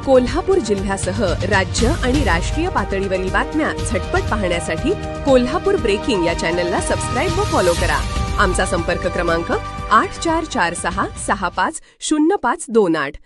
कोल्हापूर जिल्ह्यासह राज्य आणि राष्ट्रीय पातळीवरील बातम्या झटपट पाहण्यासाठी कोल्हापूर ब्रेकिंग या चॅनलला सबस्क्राईब व फॉलो करा। आमचा संपर्क क्रमांक 8446650528।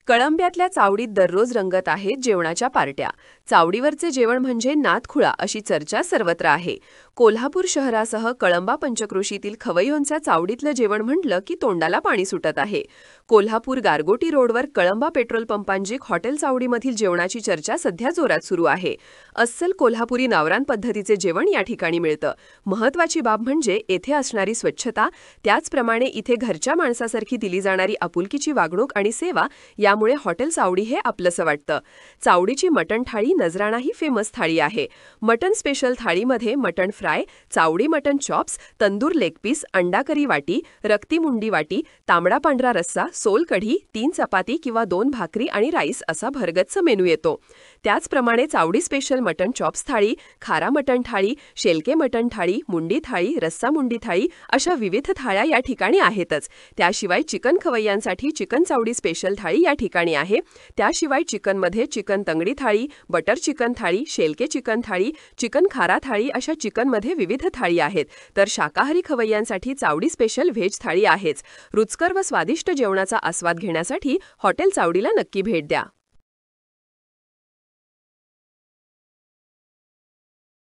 कळंब्यातल्या चावडीत दररोज रंगत आहेत जेवणाच्या पार्ट्या। चावडीवरचे जेवण म्हणजे नादखुळा अशी चर्चा सर्वत्र आहे। कोल्हापूर शहरासह कळंबा पंचक्रोशीतील खवय्योंच्या चावडीतलं जेवण म्हटलं की तोंडाला पाणी सुटत आहे। कोल्हापूर गारगोटी रोडवर कळंबा पेट्रोल पंपांजिक हॉटेल चावडीमधील जेवणाची चर्चा सध्या जोरात सुरू आहे। अस्सल कोल्हापुरी नावरान पद्धतीचे जेवण या ठिकाणी मिळतं। महत्त्वाची बाब म्हणजे येथे असणारी स्वच्छता, त्याचप्रमाणे इथे घरच्या माणसासारखी दिली जाणारी आपुलकीची वागणूक आणि सेवा, यामुळे हॉटेल चावडी हे आपलंसं वाटतं। चावडीची मटण थाळी नजराणा ही फेमस थाळी आहे। मटण स्पेशल थाळीमध्ये मटण फ्राय, चावडी मटण चॉप्स, तंदूर लेग पीस, अंडा करी वाटी, रक्ती मुंडी वाटी, तांबडा पांढरा रस्सा, सोल कढी, 3 चपाती किंवा 2 भाकरी आणि राईस असा भरगच्च मेनू येतो। त्याचप्रमाणे चावडी स्पेशल मटण चॉप्स थाळी, खारा मटण थाळी, शेलके मटण थाळी, मुंडी थाळी, रस्सा मुंडी थाळी अशा विविध थाळ्या या ठिकाणी आहेतच। त्याशिवाय चिकन खवय्यांसाठी चिकन चावडी स्पेशल थाळी या ठिकाणी आहे। त्याशिवाय चिकनमध्ये चिकन तंगडी थाळी, बटर चिकन थाळी, शेलके चिकन थाळी, चिकन खारा थाळी अशा चिकनमध्ये विविध थाळी आहेत। तर शाकाहारी खवय्यांसाठी चावडी स्पेशल व्हेज थाळी आहेच। रुचकर व स्वादिष्ट जेवणाचा आस्वाद घेण्यासाठी हॉटेल चावडीला नक्की भेट द्या।